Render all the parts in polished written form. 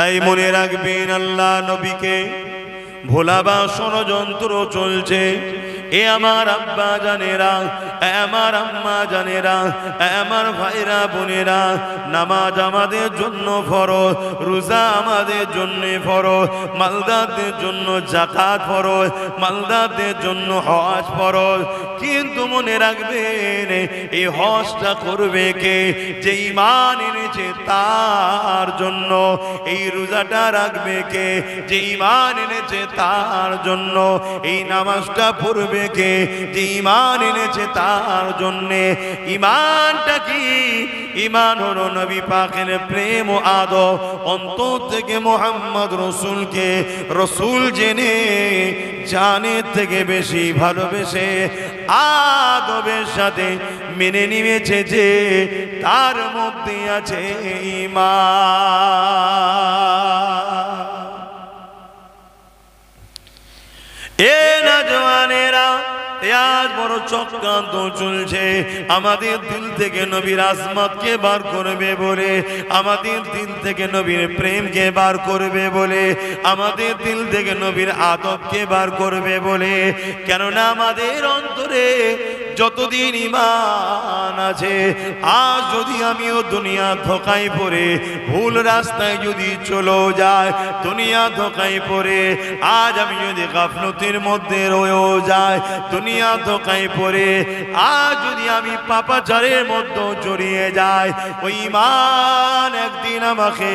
তাই মনে রাখবেন আল্লাহ নবীকে ভোলাবা ষড়যন্ত্র চলছে। এ আমার আব্বা জানেরা, আমার আম্মা জানেরা, আমার ভাইরা বোনেরা, নামাজ আমাদের জন্য ফরজ, রোজা আমাদের জন্য ফরজ, মালদারদের জন্য যাকাত ফরজ, মালদারদের জন্য হজ ফরজ। কিন্তু মনে রাখবেন এই হজটা করবে কে? যে ঈমান এনেছে তার জন্য। এই রোজাটা রাখবে কে? যে ঈমান এনেছে তার জন্য। এই নামাজটা পড়বে কে? যে ঈমান এনেছে তার জন্যে। ঈমানটা কি? ঈমান হলো নবী পাকের প্রেম ও আদব, অন্তর থেকে মুহাম্মদ রসুলকে রসুল জেনে জানের থেকে বেশি ভালোবেসে আদবের সাথে মেনে নিয়েছে যে তার মধ্যে আছে ঈমান। এ নওজওয়ানেরা, আজ বড় চক্রান্ত চলছে আমাদের দিল থেকে নবীর আজমতকে বার করবে বলে, আমাদের দিল থেকে নবীর প্রেমকে বার করবে বলে, আমাদের দিল থেকে নবীর আদবকে বার করবে বলে। কেননা আমাদের অন্তরে যতদিন ঈমান আছে, আজ যদি আমিও দুনিয়া ধোঁকায় পড়ে ভুল রাস্তায় যদি চলে যায়, দুনিয়া ধোঁকায় পড়ে আজ আমি যদি গাফলতির মধ্যে রয়েও যাই, দুনিয়া ধোঁকায় পড়ে আজ যদি আমি পাপাচারের মধ্যে জড়িয়ে যাই, ওই ঈমান একদিন আমাকে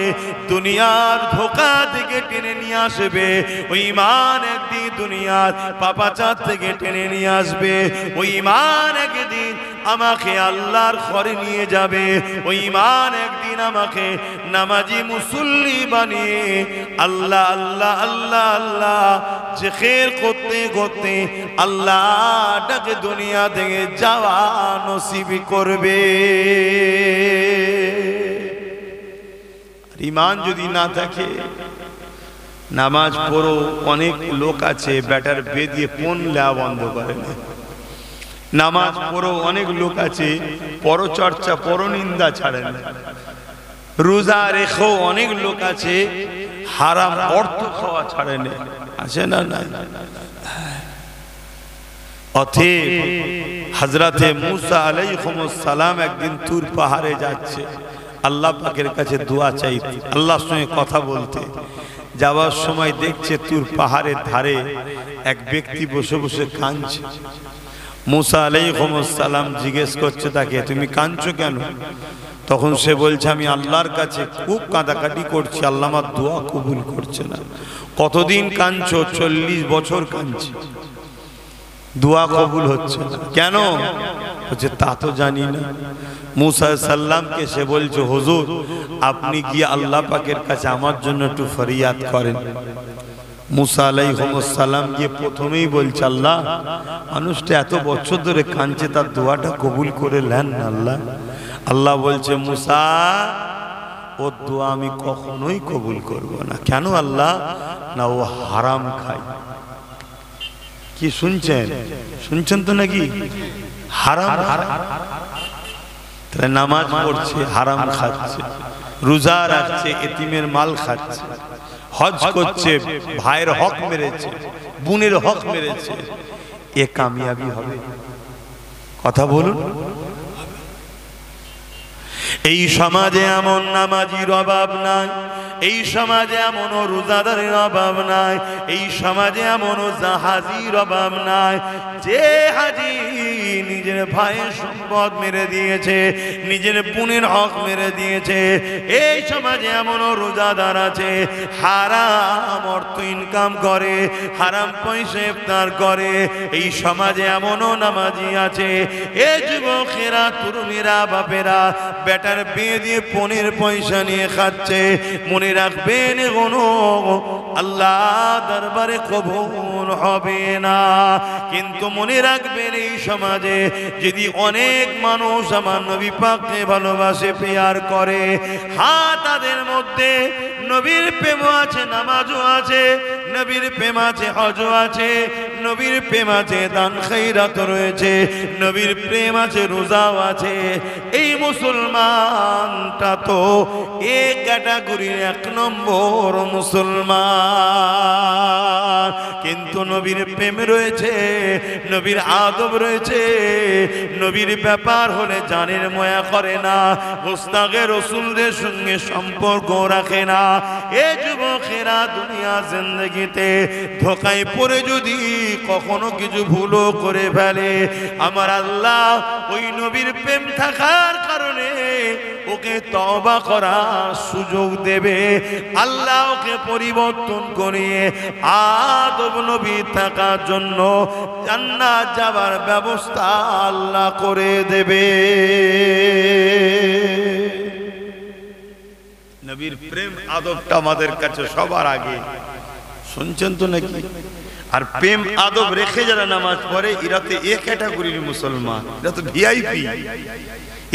দুনিয়ার ধোঁকা থেকে টেনে নিয়ে আসবে। ওই ঈমান একদিন দুনিয়ার পাপাচার থেকে টেনে নিয়ে আসবে। ওই ঈমান একদিন আমাকে আল্লাহর ঘরে নিয়ে যাবে। ওই ঈমান একদিন আমাকে নামাজি মুসল্লি বানিয়ে আল্লাহ আল্লাহ আল্লাহ আল্লাহ জিকির করতে করতে আল্লাহটাকে দুনিয়া থেকে যাওয়া নসিব করবে। ঈমান যদি না থাকে, নামাজ পড়ো, অনেক লোক আছে বেটার বে দিয়ে ফোন লেওয়া বন্ধ করে না। নামাজ পড়ো, অনেক লোক আছে পরচর্চা পরনিন্দা ছাড়ে না। রোজা রেখো, অনেক লোক আছে হারাম অর্থ খাওয়া ছাড়ে না। আছে না? না। অতএব হযরতে মুসা আলাইহিস সালাম একদিন তুর পাহাড়ে যাচ্ছে, আল্লাহ পাকের কাছে দোয়া চাইতে, আল্লাহর সঙ্গে কথা বলতে। যাওয়ার সময় দেখছে তুর পাহাড়ের ধারে এক ব্যক্তি বসে বসে কাঁদছে। মুসা আলাইহিস সালাম জিজ্ঞেস করছে তাকে, তুমি কাঁদছো কেন? তখন সে বলছে, আমি আল্লাহর কাছে খুব কাঁদাকাটি করছি, আল্লাহ আমার দোয়া কবুল করছে না। কতদিন কাঁদছো? 40 বছর কাঁদছি, দোয়া কবুল হচ্ছে না। কেন? বলছে তা তো জানি না। মুসা সাল্লামকে সে বলছে, হুজুর আপনি গিয়ে আল্লাহ পাকের কাছে আমার জন্য একটু ফরিয়াদ করেন। মুসা আলাইহিস সালাম গিয়ে প্রথমেই বলছে, আল্লাহ মানুষটা এত বছর ধরে কাঁদছে, তার দোয়াটা কবুল করে নেন আল্লাহ। আল্লাহ বলছে, মুসা ওর দোয়া আমি কখনোই কবুল করব না। কেন আল্লাহ? না, ও হারাম খায়। কি শুনছেন? শুনছেন তো নাকি? হারাম। তাহলে নামাজ পড়ছে, হারাম খাচ্ছে, রোজা রাখছে, এতিমের মাল খাচ্ছে, হজ করছে, ভাইয়ের হক মেরেছে, বোনের হক মেরেছে, এ কামিয়াবি হবে? কথা বলুন। এই সমাজে এমন নামাজির অভাব নাই, এই সমাজে এমন রোজাদারের অভাব নাই, এই সমাজে এমন জাহাজির অভাব নাই যে হাজি নিজের ভাইয়ের সম্পদ মেরে দিয়েছে, নিজের বোনের হক মেরে দিয়েছে। এই সমাজে এমন রোজাদার আছে হারাম অর্থ ইনকাম করে, হারাম পয়সা ইফতার করে। এই সমাজে এমনও নামাজি আছে, এ যুবকেরা, তরুণীরা, বাপেরা বেটার বিয়ে দিয়ে পনের পয়সা নিয়ে খাচ্ছে। মনে রাখবেন কোনো আল্লাহ দরবারে কবুল হবে না। কিন্তু মনে রাখবেন এই সমাজে যদি অনেক মানুষ আমার নবী পাককে ভালোবাসে, প্যার করে, হ্যাঁ তাদের মধ্যে নবীর প্রেম আছে, নামাজও আছে, নবীর প্রেম আছে, হজও আছে, নবীর প্রেম আছে, দান খৈরাত রয়েছে, নবীর প্রেম আছে, রোজাও আছে। এই মুসলমানটা তো এই ক্যাটাগরির 1 নম্বর মুসলমান। কিন্তু নবীর প্রেম রয়েছে, নবীর আদব রয়েছে, নবীর ব্যাপার হলে জানের ময়া করে না, গোস্তাগে রসুলদের সঙ্গে সম্পর্ক রাখে না। এ যুবকেরা দুনিয়া জিন্দেগিতে ধোকায় পড়ে যদি কখনো কিছু ভুলও করে ফেলে, আমার আল্লাহ ওই নবীর প্রেম থাকার কারণে ওকে তওবা করার সুযোগ দেবে। আল্লাহ ওকে পরিবর্তন করিয়ে আদব নবী থাকার জন্য জান্নাত যাবার ব্যবস্থা আল্লাহ করে দেবে। নবীর প্রেম আদবটা আমাদের কাছে সবার আগে, শুনছেন তো নাকি? আর প্রেম আদব রেখে যারা নামাজ পড়ে এরা তো এক ক্যাটাগরির মুসলমান, এরা তো ভিআইপি,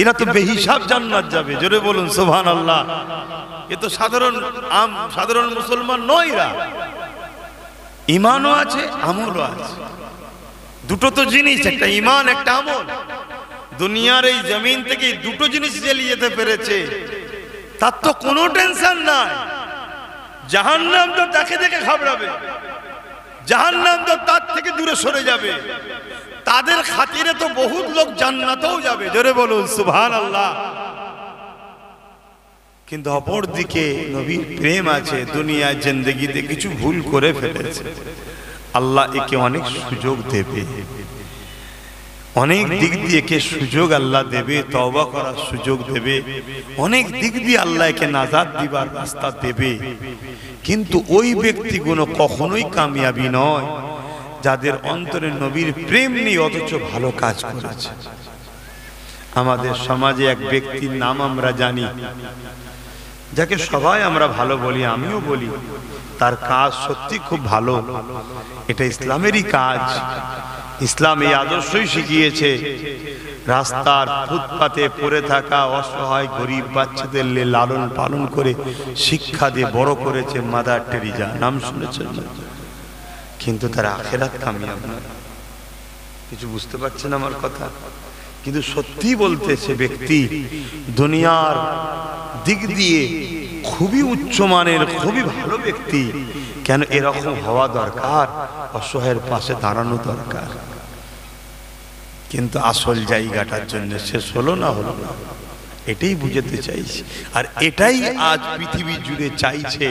এরা তো বেহিসাব জান্নাত যাবে। জোরে বলুন সুবহানাল্লাহ। এ তো সাধারণ মুসলমান নয়, এরা ঈমানও আছে, আমলও আছে। দুটো তো জিনিস, একটা ঈমান একটা আমল। দুনিয়ার এই জমিন থেকে দুটো জিনিস চালিয়ে যেতে পেরেছে, তার তো কোনো টেনশন নাই। জাহান্নাম তো দেখে দেখে ঘাবড়াবে, জাহান্নাম তো তার থেকে দূরে সরে যাবে। তাদের খাতিরে তো বহুত লোক জান্নাতেও যাবে। জোরে বলুন সুবহানাল্লাহ। কিন্তু অপর দিকে নবীর প্রেম আছে, দুনিয়ার জিন্দেগিতে কিছু ভুল করে ফেলেছে, আল্লাহ একে অনেক সুযোগ দেবে, অনেক দিক দিয়ে একে সুযোগ আল্লাহ দেবে, তওবা করার সুযোগ দেবে, অনেক দিক দিয়ে আল্লাহ একে নাজাত দিবার রাস্তা দেবে। কিন্তু ওই ব্যক্তিগুলো কখনোই কামিয়াবি নয় যাদের অন্তরে নবীর প্রেম নেই অথচ ভালো কাজ করেছে। আমাদের সমাজে এক ব্যক্তির নাম আমরা জানি, যাকে সবাই আমরা ভালো বলি, আমিও বলি, তার কাজ সত্যি খুব ভালো, এটা ইসলামেরই কাজ। ইসলাম এই আদর্শই শিখিয়েছে। রাস্তার ফুটপাতে পড়ে থাকা অসহায় গরিব বাচ্চাদের লালন পালন করে শিক্ষা দিয়ে বড় করেছে মাদার টেরিজা, নাম শুনেছেন? কিন্তু তার আখিরাত কামিয়াব নয়। কিছু বুঝতে পারছেন আমার কথা? কিন্তু সত্যি বলতে সে ব্যক্তি দুনিয়ার দিক দিয়ে খুবই উচ্চমানের, খুবই ভালো ব্যক্তি। কেন এরকম হওয়া দরকার, অসহায়ের পাশে দাঁড়ানো দরকার। কিন্তু আসল জায়গাটার জন্য শেষ হলো না, হলো না, এটাই বুঝতে চাইছি। আর এটাই আজ পৃথিবী জুড়ে চাইছে,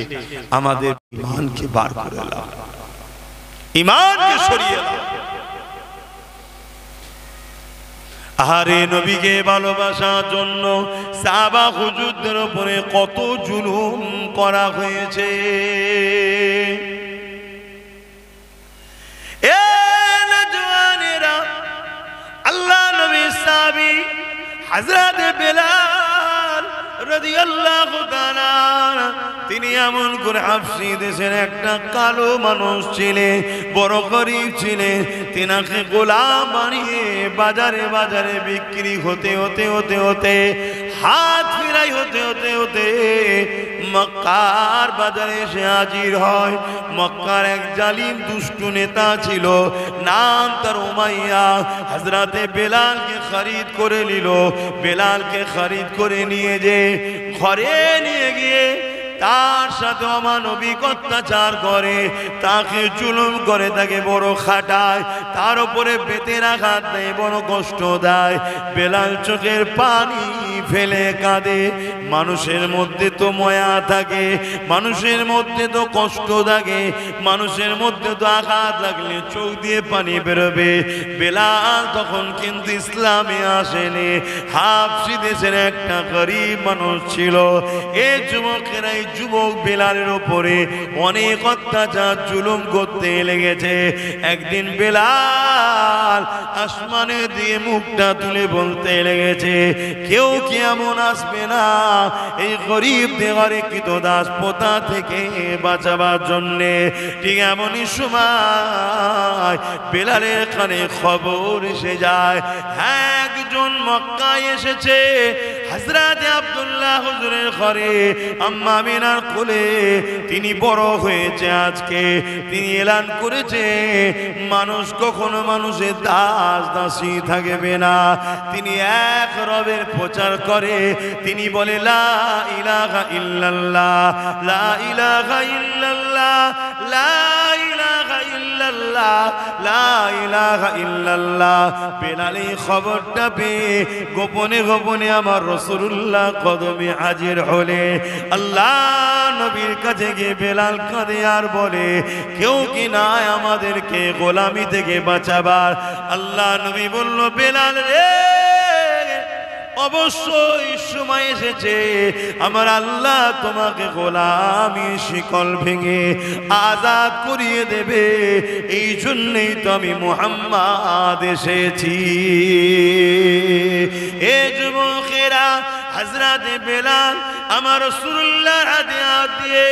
আমাদের ঈমানকে বার করে দাও, ঈমানকে সরিয়ে দাও। আরে নবীকে ভালোবাসার জন্য সাহাবা হুজুরদের উপরে কত জুলুম করা হয়েছে। এ নওজওয়ানেরা, আল্লাহ নবী সাহাবী হযরত বেলাল রাদিয়াল্লাহু তাআলা, তিনি এমন করে হাবশী দেশের একটা কালো মানুষ ছিলেন, বড় গরীব ছিলেন। তিনাকে গোলাম বানিয়ে বাজারে বাজারে বিক্রি হতে হতে হতে হতে হাত ফিরাই হতে হতে হতে মক্কার বাজারে এসে হাজির হয়। মক্কার এক জালিম দুষ্টু নেতা ছিল, নাম তার উমাইয়া। হযরতে বেলালকে খরিদ করে নিল। বেলালকে খরিদ করে নিয়ে যে ঘরে নিয়ে গিয়ে তার সাথে অমানবিক অত্যাচার করে, তাকে জুলুম করে, তাকে বড় খাটায়, তার উপরে বেতের আঘাত দেয়, বড় কষ্ট দেয়। বেলাল চোখের পানি ফেলে কাঁদে। মানুষের মধ্যে তো মায়া থাকে, মানুষের মধ্যে তো কষ্ট থাকে, মানুষের মধ্যে তো আঘাত লাগলে চোখ দিয়ে পানি বেরোবে। বেলাল তখন কিন্তু ইসলামে আসেনি, হাবশী দেশের একটা গরীব মানুষ ছিল। এই যুবকেরা, এই যুবক বেলালের উপরে অনেক অত্যাচার জুলুম করতে লেগেছে। একদিন বেলাল আসমানে দিয়ে মুখটা তুলে বলতে লেগেছে, কেউ কি এমন আসবে না এই গরিব দেওয়ারে কৃতদাস পোতা থেকে বাঁচাবার জন্যে? ঠিক এমনই সময় বেলালের কানে খবর এসে যায়, একজন মক্কায় এসেছে, হযরত আব্দুল্লাহ হুজুরের ঘরে আম্মা আমিনার কোলে তিনি বড় হয়েছে। আজকে তিনি এলান করেছে মানুষ কখনো মানুষের দাস দাসী থাকবে না। তিনি এক রবের প্রচার করে। তিনি বলে লা ইলাহা ইল্লাল্লাহ, লা ইলাহা ইল্লাল্লাহ, লা ইলাহা ইল্লাল্লাহ, লা ইলাহা ইল্লাল্লাহ। বেলাল এই খবরটা পেয়ে গোপনে গোপনে আমার রাসূলুল্লাহ কদমে হাজির হলে আল্লাহ নবীর কাছে গিয়ে বেলাল কাঁদে আর বলে কেউ কি নাই আমাদেরকে গোলামি থেকে বাঁচাবার। আল্লাহ নবী বলল বেলাল রে, অবশ্যই সময় এসেছে আমার আল্লাহ তোমাকে গোলামির শিকল ভেঙে আজাদ করিয়ে দেবে। এই জন্যই তো আমি মুহাম্মদ এসেছি। এ যুবকেরা, হযরত বেলাল আমার রাসূলুল্লাহর হাতে হাত দিয়ে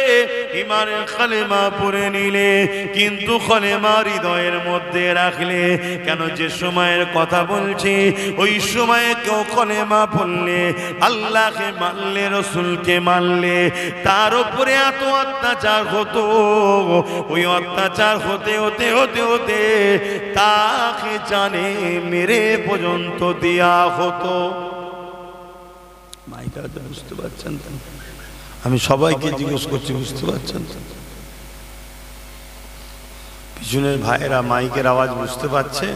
ঈমানের কালেমা পড়ে নিলে, কিন্তু কালেমা হৃদয়ের মধ্যে রাখলে। কেন যে সময়ের কথা বলছি ওই সময়ে কেউ কালেমা পড়লে, আল্লাহকে মানলে, রাসূলকে মানলে, তার উপরে এত অত্যাচার হতো, ওই অত্যাচার হতে হতে হতে হতে তাকে জানে মেরে পর্যন্ত দেয়া হতো। মাইকা বুঝতে পারছেন? আমি সবাইকে জিজ্ঞেস করছি, বুঝতে পারছেন? পিছনের ভাইয়েরা মাইকের আওয়াজ বুঝতে পারছে?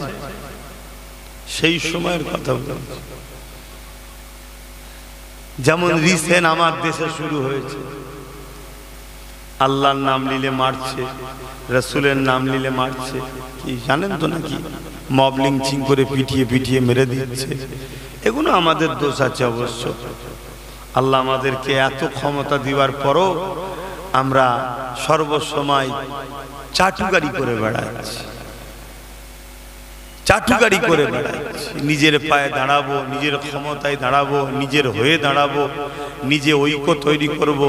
সেই সময়ের কথা বলছি। যেমন রিসেন্ট আমার দেশে শুরু হয়েছে, আল্লাহর নাম নিলে মারছে, রাসূলের নাম নিলে মারছে। কি জানেন তো নাকি? মব লিঞ্চিং করে পিটিয়ে পিটিয়ে মেরে দিচ্ছে। এগুলো আমাদের দোষ আছে অবশ্য। আল্লাহ আমাদেরকে এত ক্ষমতা দিবার পরও আমরা সর্বসময় চাটুকারি করে বেড়াচ্ছি, চাটুকারি করে বেড়াচ্ছি। নিজের পায়ে দাঁড়াবো, নিজের ক্ষমতায় দাঁড়াবো, নিজের হয়ে দাঁড়াবো, নিজে ঐক্য তৈরি করব,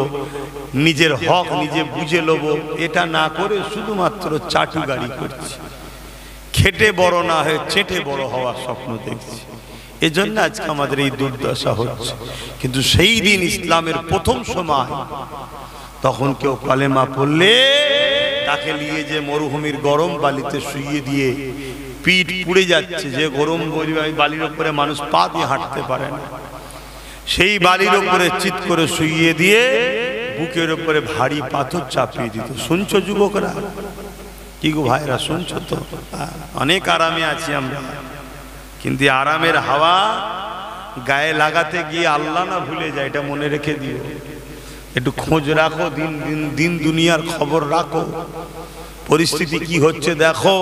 নিজের হক নিজে বুঝে লব। এটা না করে শুধুমাত্র চাটুকারি করছি। খেটে বড় না হয়ে চেটে বড় হওয়ার স্বপ্ন দেখছি। এজন্য আজকে আমাদের এই দুর্দশা হচ্ছে। কিন্তু সেই দিন ইসলামের প্রথম সময়, তখন কেউ কালেমা পড়লে তাকে নিয়ে যে মরুভূমির গরম বালিতে শুইয়ে দিয়ে পিঠ পুড়ে যাচ্ছে, যে গরম বালির উপরে মানুষ পা দিয়ে হাঁটতে পারে না, সেই বালির উপরে চিৎ করে শুইয়ে দিয়ে বুকের উপরে ভারী পাথর চাপিয়ে দিত। শুনছো যুবকরা? কি গো ভাইরা, শুনছো তো? অনেক আরামে আছি আমরা, কিন্তু আরামের হাওয়া গায়ে লাগাতে গিয়ে আল্লাহ না ভুলে যায়, এটা মনে রেখে দিও। একটু খোঁজ রাখো, দিন দিন দিন দুনিয়ার খবর রাখো, পরিস্থিতি কি হচ্ছে দেখো।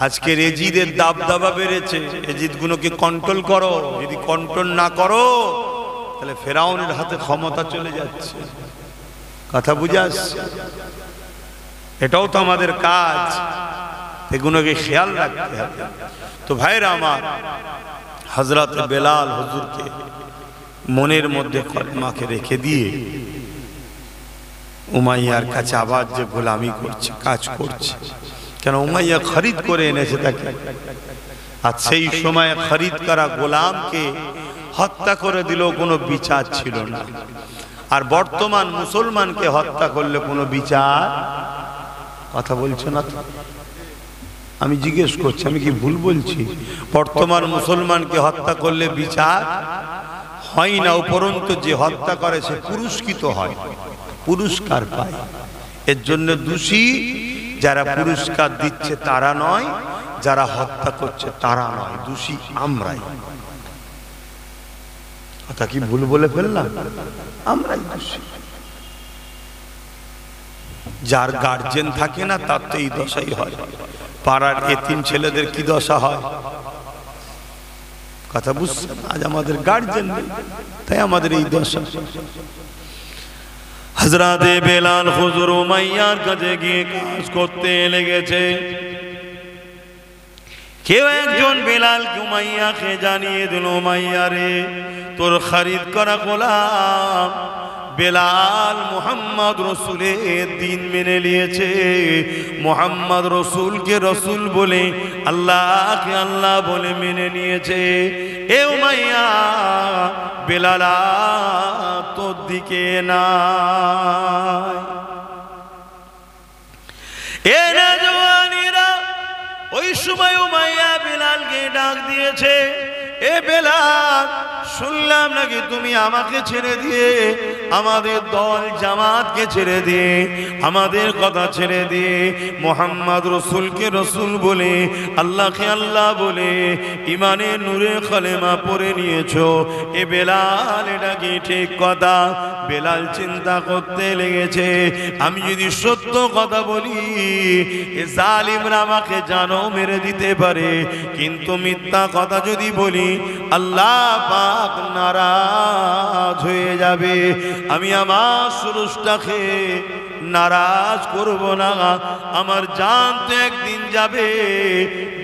আজকে এজিদের দাবদাবা বেড়েছে, এজিদগুলোকে কন্ট্রোল করো। যদি কন্ট্রোল না করো তাহলে ফেরাউনের হাতে ক্ষমতা চলে যাচ্ছে। কথা বুঝে আসছে? এটাও তো আমাদের কাজ, এগুলোকে খেয়াল রাখতে হবে। তো ভাইরা আমার, হযরত বেলাল হুজুরকে মনের মধ্যে কলমাকে রেখে দিয়ে উমাইয়ার কাছে আবার যে গোলামি করছে, কাজ করছে। কেন? উমাইয়া খরিদ করে এনেছে তাকে। আর সেই সময় খরিদ করা গোলামকে হত্যা করে দিল, কোনো বিচার ছিল না। আর বর্তমান মুসলমানকে হত্যা করলে কোনো বিচার। কথা বলছো না তো? আমি জিজ্ঞেস করছি, আমি কি ভুল বলছি? বর্তমান মুসলমানকে হত্যা করলে বিচার হয় না, উপরন্তু যে হত্যা করে সে পুরস্কৃত হয়, পুরস্কার পায়। এর জন্য দোষী যারা পুরস্কার দিচ্ছে তারা নয়, যারা হত্যা করছে তারা নয়, দোষী আমরাই। কথা কি ভুল বলে ফেললাম? আমরাই দোষী। যার গার্জেন থাকে না তার তো এই দশাই হয়। পাড়ার এতিম ছেলেদের কি দশা হয়? কথা বুঝছেন? আজ আমাদের গার্জেন নেই, তাই আমাদের এই দশা। হযরত বেলাল হুজুর উমাইয়ার কাছে গিয়ে কাজ করতে লেগেছে। কেউ একজন বেলালকে উমাইয়াকে জানিয়ে দিল, উমাইয়া রে, তোর খরিদ করা গোলাম বেলাল মুহাম্মদ রসুলের দিন মেনে নিয়েছে। মুহাম্মদ রসুলকে রসুল বলে, আল্লাহকে আল্লাহ বলে মেনে নিয়েছে। এ উমাইয়া বেলাল তোর দিকে নাই। এ নওজওয়ানেরা ওই সময় উমাইয়া বেলালকে ডাক দিয়েছে, এ বেলাল, শুনলাম নাকি তুমি আমাকে ছেড়ে দিয়ে, আমাদের দল জামাতকে ছেড়ে দিয়ে, আমাদের কথা ছেড়ে দিয়ে মুহাম্মদ রসুলকে রসুল বলে, আল্লাহকে আল্লাহ বলে ইমানের নূরে কলেমা পড়ে নিয়েছো। এ বেলাল, এটা কি ঠিক কথা? বেলাল চিন্তা করতে লেগেছে, আমি যদি সত্য কথা বলি এ জালিমরা আমাকে জানও মেরে দিতে পারে, কিন্তু মিথ্যা কথা যদি বলি আল্লাহ পাক নারাজ হয়ে যাবে। আমি আমার সুরুষটাকে নারাজ করব না। আমার জান তো একদিন যাবে,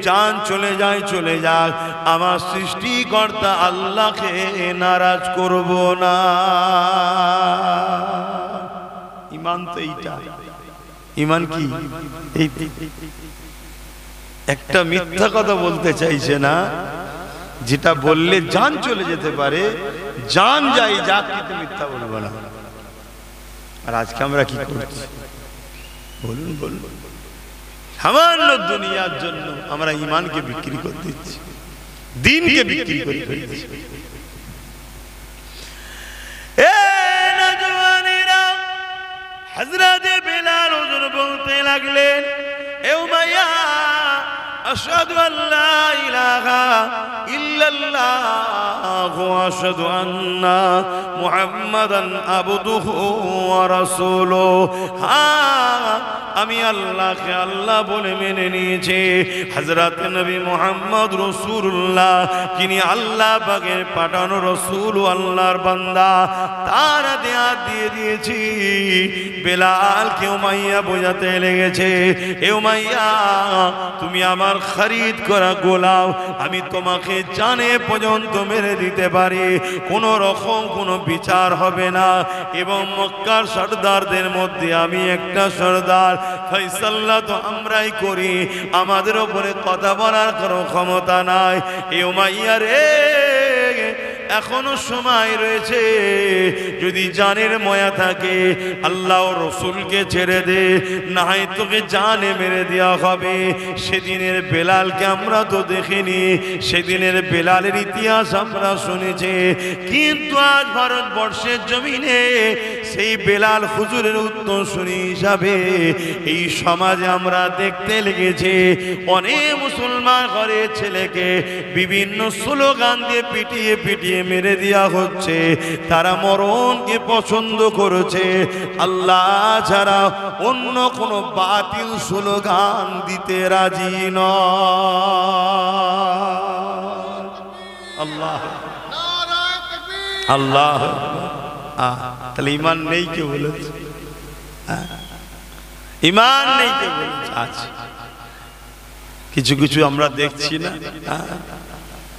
জান চলে যায় চলে যাক, আমার সৃষ্টিকর্তা আল্লাহকে নারাজ করব না। ঈমান তো এইটা। ঈমান কি? এই একটা মিথ্যা কথা বলতে চাইছে না, যেটা বললে জান চলে যেতে পারে, জান যাই যাক, কিন্তু মিথ্যা বলবো না। আর আজকে আমরা কি করছি বলুন বলুন? সামান্য দুনিয়ার জন্য আমরা ঈমানকে বিক্রি করে দিচ্ছি, দ্বীনকে বিক্রি করে ফেলছি। এ নওজওয়ানেরা, হযরত বেলাল হুজুর বলতে লাগলেন, এ উমাইয়া, আশহাদু আল্লা ইলাহা ইল্লাল্লাহ ওয়া আশহাদু আন্না মুহাম্মাদান আবদুহু ওয়া রাসূলুহু। আমি আল্লাহকে আল্লাহ বলে মেনে নিয়েছি, হযরত নবী মুহাম্মদ রাসূলুল্লাহ, যিনি আল্লাহ পাকের পাঠানো রাসূল ও আল্লাহর বান্দা, তার দেয়া দিয়ে দিয়েছি। বেলালকে উমাইয়া বোঝাতে লেগেছে, এ উমাইয়া, তুমি আমার খরিদ করা গোলাম, আমি তোমাকে জানে পর্যন্ত মেরে দিতে পারি, কোনো রকম কোনো বিচার হবে না। এবং মক্কার সর্দারদের মধ্যে আমি একটা সর্দার, ফয়সালা তো আমরাই করি, আমাদের উপরে কথা বলার কোনো ক্ষমতা নাই। এ উমাইয়া রে, এখনো সময় রয়েছে, যদি জানের ময়া থাকে আল্লাহ ও রসুলকে ছেড়ে দে, না হয় তোকে জানে মেরে দেওয়া হবে। সেদিনের বেলালকে আমরা তো দেখিনি, সেদিনের বেলালের ইতিহাস আমরা শুনেছি, কিন্তু আজ ভারতবর্ষের জমিনে সেই বেলাল হুজুরের উত্তরসূরি হিসাবে এই সমাজে আমরা দেখতে লেগেছি, অনেক মুসলমান ঘরের ছেলেকে বিভিন্ন স্লোগান দিয়ে পিটিয়ে পিটিয়ে মেরে দেওয়া হচ্ছে। তারা মরণকে পছন্দ করেছে, আল্লাহ ছাড়া অন্য কোনো বাতিল স্লোগান দিতে রাজি নয়। আল্লাহ আল্লাহ। তাহলে ঈমান নেই কে বলেছে? ঈমান নেই কে বলেছে? আচ্ছা, কিছু কিছু আমরা দেখছি না,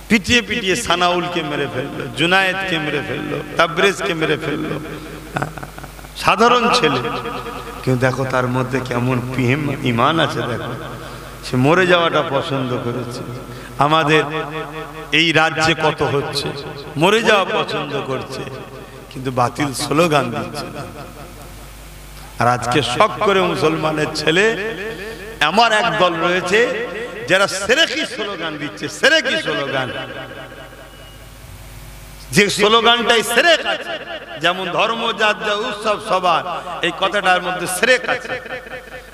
পিটিয়ে পিটিয়ে সানাউলকে মেরে ফেললো, জুনায়েদকে মেরে ফেললো, তাবরেজকে মেরে ফেললো, সাধারণ ছেলে, কিন্তু দেখো তার মধ্যে কেমন ঈমান আছে। দেখো, সে মরে যাওয়াটা পছন্দ করেছে। আমাদের এই রাজ্যে কত হচ্ছে, মরে যাওয়া পছন্দ করছে, কিন্তু বাতিল স্লোগান দিচ্ছে। আর আজকে শখ করে মুসলমানের ছেলে, আমার এক দল রয়েছে যারা সেরেকি স্লোগান দিচ্ছে, সেরেকি স্লোগান, যে স্লোগানটাই সেরেক আছে, যেমন ধর্ম জাত যা উৎসব সবার, এই কথাটার মধ্যে সেরেক আছে।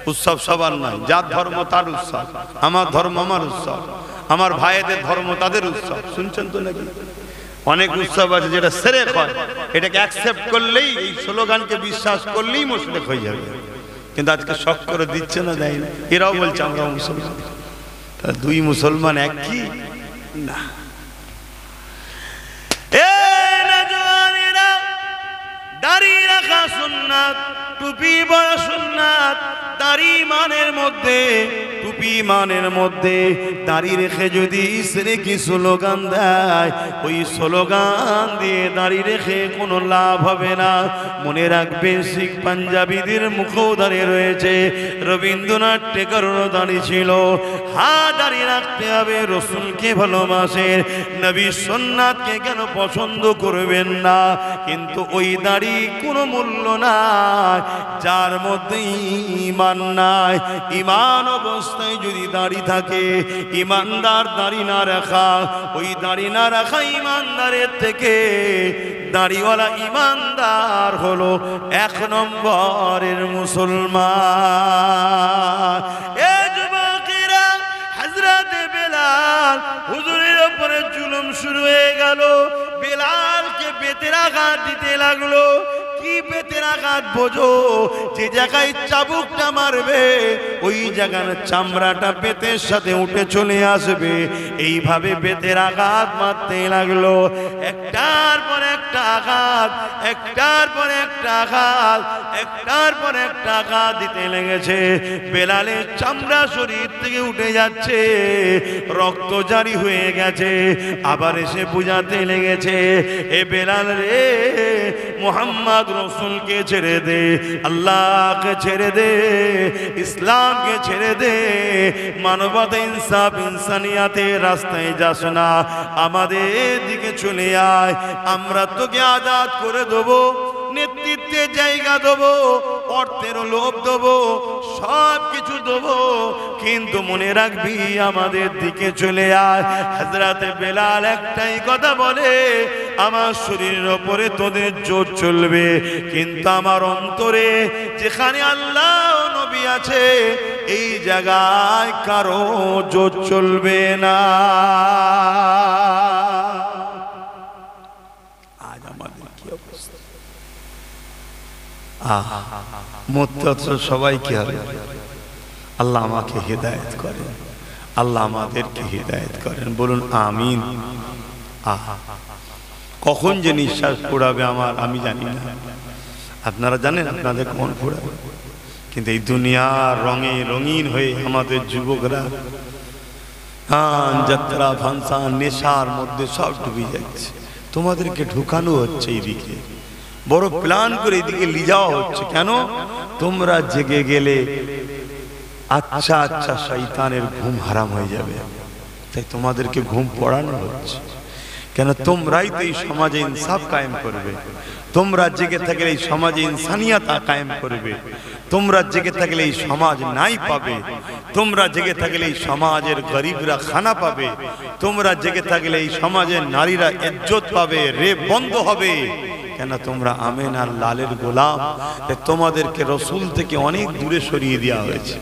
উৎসব সবার নয়, যার ধর্ম তার উৎসব, আমার ধর্ম আমার উৎসব, আমার ভাইদের ধর্ম তাদের উৎসব। শুনছেন তো নাকি? অনেক উৎসব আছে যেটা সেরেক হয়, এটাকে অ্যাকসেপ্ট করলেই, এই স্লোগানকে বিশ্বাস করলেই মুশরিক হয়ে যাবে। কিন্তু আজকে শখ করে দিচ্ছে না, দেয় না। এরাও বলছে আমরা মুসলমান। দুই মুসলমান এক কি না? দাড়ি রাখা সুন্নাত, টুপি পরা সুন্নাত, তার ঈমানের মধ্যে টুপি মানের মধ্যে দাড়ি রেখে যদি ইসরে কি স্লোগান দেয়, ওই স্লোগান দিয়ে দাড়ি রেখে কোনো লাভ হবে না। মনে রাখবেন, শিখ পাঞ্জাবিদের মুখও দাঁড়িয়ে রয়েছে, রবীন্দ্রনাথ টেগোরেরও দাড়ি ছিল। দাড়ি রাখতে হবে, রসুলকে ভালোবাসেন, নবী সুন্নাতকে কেন পছন্দ করবেন না? কিন্তু ওই দাড়ি কোনো মূল্য নাই যার মধ্যে ঈমান নাই। ঈমান অবস্থায় যদি দাড়ি থাকে, ঈমানদার দাড়ি না রাখা, ওই দাড়ি না রাখা ঈমানদারের থেকে দাড়িওয়ালা ঈমানদার হলো 1 নম্বরের মুসলমান। এ যুবকেরা, হযরত বেলাল হুজুরের উপরে জুলুম শুরু হয়ে গেল। বেলালকে বেতের আঘাত দিতে লাগলো। কি বেতের আঘাত বোঝো? যে জায়গায় চাবুকটা মারবে ওই জায়গার চামড়াটা বেতের সাথে উঠে চলে আসবে। এইভাবে বেতের আঘাত মারতে লাগলো। একটার পর একটা আঘাত, একটার পর একটা আঘাত, একটার পর একটা আঘাত দিতে লেগেছে। বেলালের চামড়া শরীর থেকে উঠে যাচ্ছে, রক্ত জারি হয়ে গেছে। আবার এসে বুঝাতে লেগেছে, এ বেলাল রে, মুহাম্মদ রসুলকে ছেড়ে দে, আল্লাহকে ছেড়ে দে, ইসলামকে ছেড়ে দে, মানবতা, ইনসাফ, ইনসানিয়াতের রাস্তায় যাস না, আমাদের দিকে চলে আয়, আমরা তোকে আজাদ করে দেবো, নেতৃত্বের জায়গা দেবো, অর্থের লোভ দেবো, সব কিছু দেবো, কিন্তু মনে রাখবি আমাদের দিকে চলে আয়। হযরত বেলাল একটাই কথা বলে, আমার শরীরের ওপরে তোদের জোর চলবে, কিন্তু আমার অন্তরে যেখানে আল্লাহ নবী আছে এই জায়গায় কারো জোর চলবে না। আজ আমাদের কি অবস্থা! সবাই কি হবে? আল্লাহ আমাকে হিদায়াত করেন, আল্লাহ আমাদেরকে হিদায়াত করেন, বলুন আমিন। কখন যে নিঃশ্বাস পড়াবে আমার আমি জানি না, আপনারা জানেন আপনাদের কখন পড়াবে। কিন্তু এই দুনিয়ার রঙে রঙিন হয়ে আমাদের যুবকরা যাত্রা, ফাংশন, নেশার মধ্যে সব ডুবে যাচ্ছে। তোমাদেরকে ঢুকানো হচ্ছে এইদিকে, বড় প্ল্যান করে এইদিকে নিয়ে যাওয়া হচ্ছে। কেন? তোমরা জেগে গেলে আচ্ছা আচ্ছা শয়তানের ঘুম হারাম হয়ে যাবে, তাই তোমাদেরকে ঘুম পড়ানো হচ্ছে। কেন? তোমরাই তো এই সমাজে ইনসাফ কায়েম করবে, তোমরা জেগে থাকলে এই সমাজে ইনসানিয়ত কায়েম করবে, তোমরা জেগে থাকলে এই সমাজ নাই পাবে, তোমরা জেগে থাকলে এই সমাজের গরিবরা খানা পাবে, তোমরা জেগে থাকলে এই সমাজের নারীরা ইজ্জত পাবে, রেপ বন্ধ হবে। কেন? তোমরা আমেন আর লালের গোলাম, তোমাদেরকে রসুল থেকে অনেক দূরে সরিয়ে দেওয়া হয়েছে,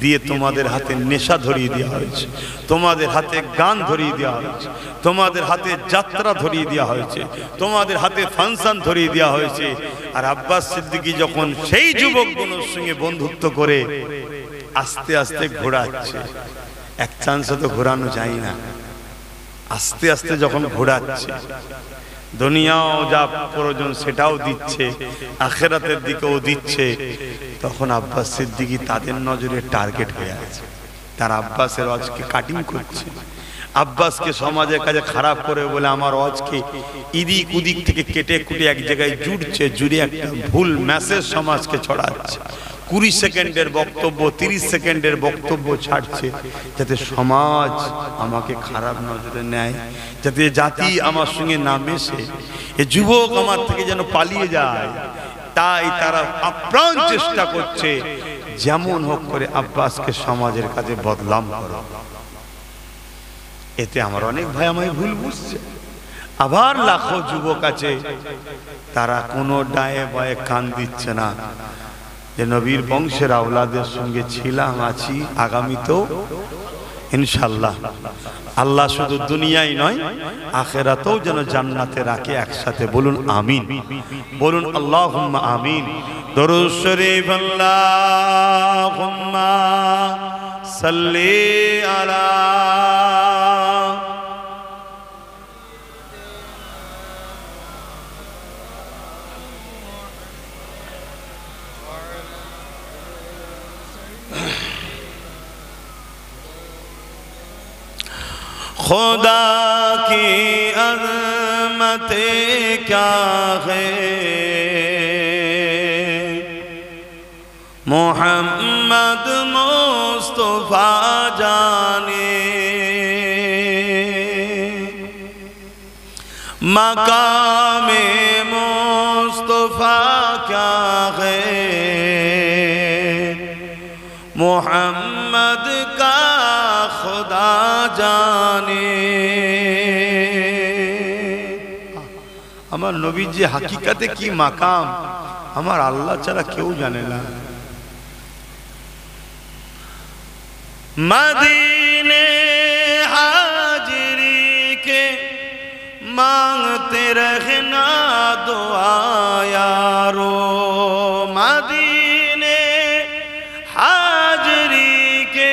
দিয়ে তোমাদের হাতে নেশা ধরিয়ে দেওয়া হয়েছে, তোমাদের হাতে গান ধরিয়ে দেওয়া হয়েছে, তোমাদের হাতে যাত্রা ধরিয়ে দেওয়া হয়েছে, তোমাদের হাতে ফাংশন ধরিয়ে দেওয়া হয়েছে। আর আব্বাস সিদ্দিকী যখন সেই যুবকগুলোর সঙ্গে বন্ধুত্ব করে আস্তে আস্তে ঘোরাচ্ছে, এক চান্সে তো ঘোরানো যায় না, আস্তে আস্তে যখন ঘোরাচ্ছে, দুনিয়াও যা প্রয়োজন সেটাও দিচ্ছে, আখিরাতের দিকেও দিচ্ছে, তখন আব্বাস সিদ্দিকী তাদের নজরে টার্গেট হয়ে আছে। তারা আব্বাসের ওয়াজকে কাটিং করছে, আব্বাসকে সমাজের কাছে খারাপ করে বলে আমার ওয়াজকে ইদিক উদিক থেকে কেটে কুটে এক জায়গায় জুড়ছে, জুড়ে একটা ভুল মেসেজ সমাজকে ছড়াচ্ছে। 20 সেকেন্ডের বক্তব্য, 30 সেকেন্ডের বক্তব্য ছাড়ছে, যাতে সমাজ আমাকে খারাপ নজরে নেয়, যাতে জাতি আমার সঙ্গে না মেশে, এ যুবক আমার থেকে যেন পালিয়ে যায়। তাই তারা আপ্রাণ চেষ্টা করছে যেমন হোক করে আব্বাসকে সমাজের কাছে বদনাম করো। এতে আমার অনেক ভাই আমায় ভুল বুঝছে। আবার লাখো যুবক আছে তারা কোনো ডায়ে বায়ে কান দিচ্ছে না, যে নবীর বংশের আওলাদের সঙ্গে ছিলাম, আছি, আগামীতেও ইনশাআল্লাহ। আল্লাহ শুধু দুনিয়ায় নয় আখিরাতেও যেন জান্নাতে রাখে একসাথে। বলুন আমিন, বলুন আল্লাহুম্মা আমিন। দরুদ শরীফ আল্লাহুম্মা সাল্লি আলা خدا کی عظمت کیا ہے محمد مصطفیٰ جانے مقام مصطفیٰ کیا ہے محمد کا خدا জানে আমার নবীর যে হাকিকাতে কি মাকাম আমার আল্লাহ ছাড়া কেউ জানে না মদিনে হাজিরি কে मांगते रहना दुआ यारो मदीने हाजरी के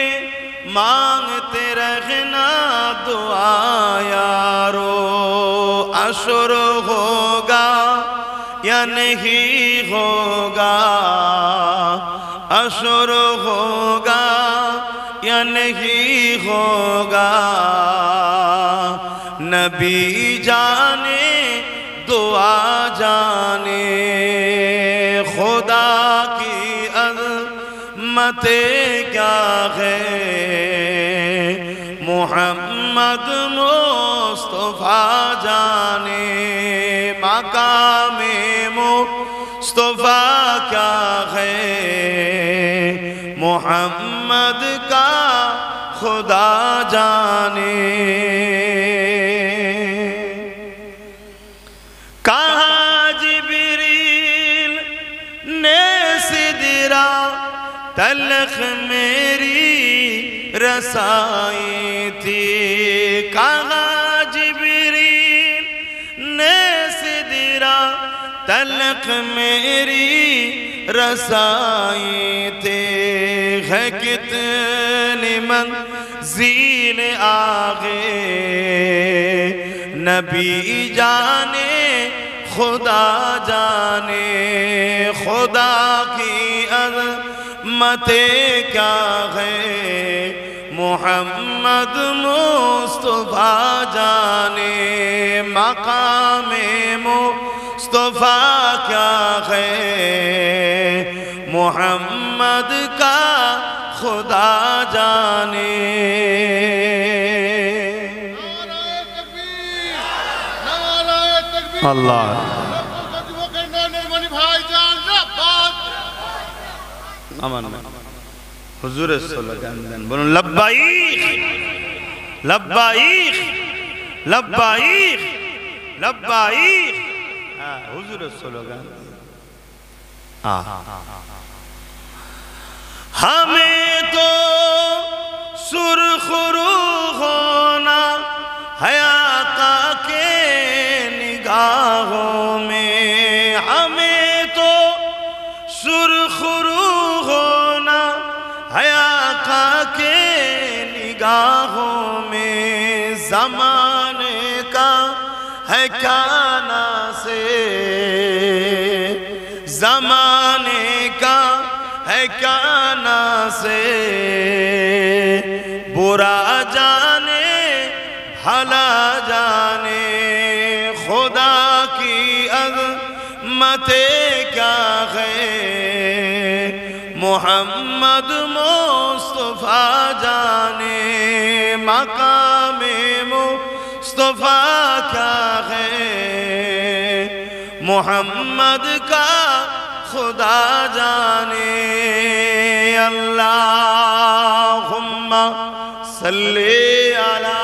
मांगते रहना दुआ यारो अशुर होगा या नहीं होगा अशुर होगा या नहीं होगा नबी जाने दुआ जाने खुदा की अज़मत क्या है मोहम्मद मुस्तफ़ा जाने मकाम मुस्तफ़ा क्या है मोहम्मद का खुदा जाने तलख मेरी रसाई थी कहाँ जिब्रील ने सिदरा तलख मेरी रसाई थे है कितनी मंज़िल आगे नबी जाने खुदा जाने खुदा की मत क्या है मोहम्मद मुस्तफ़ा जाने मकाम मुस्तफ़ा क्या है मोहम्मद का खुदा जाने अल्लाह আমান হুজুরের স্লোগান দেন বলুন লব্বাইক লব্বাইক লব্বাইক লব্বাইক হ্যাঁ হুজুরের স্লোগান हमें तो सुरखरू होना है आका के निगाहों में हमें तो सुरखरू हयाका के निगाहों में ज़माने का है क्या नासे ज़माने का है क्या नासे बुरा जाने भला जाने खुदा की अज़मत क्या है मोहम्मद मुस्तफ़ा जाने मकाम मुस्तफ़ा क्या है मोहम्मद का खुदा जाने अल्लाहुम्मा सल्ली अला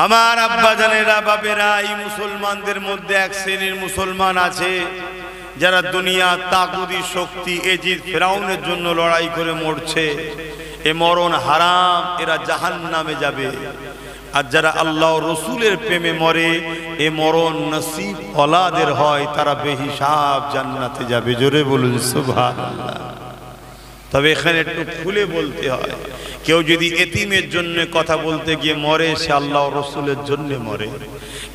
আমার আব্বা জানেরা বাপেরা এই মুসলমানদের মধ্যে এক শ্রেণীর মুসলমান আছে যারা দুনিয়া তাগুদি শক্তি এজিদ ফেরাউনের জন্য লড়াই করে মরছে এ মরণ হারাম এরা জাহান্নামে যাবে আর যারা আল্লাহ রাসূলের প্রেমে মরে এ মরণ নসিব ওলাদের হয় তারা বেহিসাব জান্নাতে যাবে জোরে বলুন সুবহানাল্লাহ তবে এখানে একটু খুলে বলতে হয় কেউ যদি এতিমের জন্য কথা বলতে গিয়ে মরে সে আল্লাহ রাসূলের জন্য মরে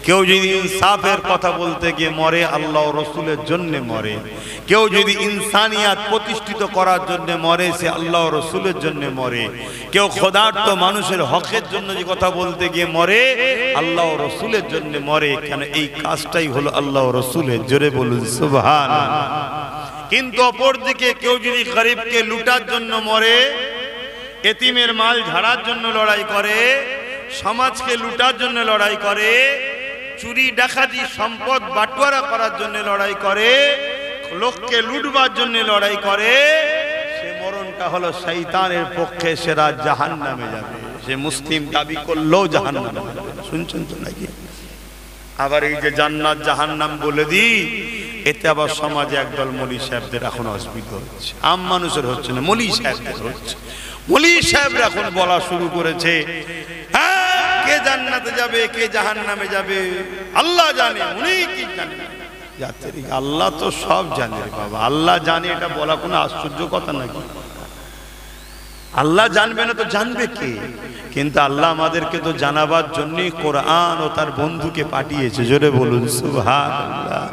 কেউ যদি ইনসাফের কথা বলতে গিয়ে মরে আল্লাহ ও রসুলের জন্য মরে, কেউ যদি ইনসানিয়াত প্রতিষ্ঠিত করার জন্য মরে সে আল্লাহ ও রসুলের জন্য মরে, কেউ ক্ষুধার্ত মানুষের হকের জন্য যে কথা বলতে গিয়ে মরে আল্লাহ ও রসুলের জন্য মরে। কেন এই কাজটাই হলো আল্লাহ ও রসুলের। জোরে বলুন সুবহানাল্লাহ। কিন্তু অপরদিকে কেউ যদি গরিবকে লুটার জন্য মরে, এতিমের মাল ঝাড়ার জন্য লড়াই করে, সমাজকে লুটার জন্য লড়াই করে, চুরি ডাকাতি সম্পদ বাটোয়ারা করার জন্য লড়াই করে, লোককে লুটবার জন্য লড়াই করে, সে মরণটা হলো শয়তানের পক্ষে, সেরা জাহান্নামে যাবে। সে মুসলিম দাবি করলেও জাহান্নামে যাবে। শুনছেন তো নাকি? আবার এই যে জান্নাত জাহান্নাম বলে দিই, এতে আবার সমাজে একদল মৌলী সাহেবদের এখন অসুবিধা হচ্ছে। আম মানুষের হচ্ছে না, মৌলী সাহেবদের হচ্ছে। মৌলী সাহেবরা এখন বলা শুরু করেছে, কে জান্নাতে যাবে কে জাহান্নামে যাবে আল্লাহ জানে, উনি কি জানেন। আল্লাহ তো সব জানে রে বাবা, আল্লাহ জানে এটা বলা কোনো আশ্চর্য কথা নাকি? আল্লাহ জানবে না তো জানবে কে? কিন্তু আল্লাহ আমাদেরকে তো জানাবার জন্যই কোরআন ও তার বন্ধুকে পাঠিয়েছে। জোরে বলুন সুবহানাল্লাহ।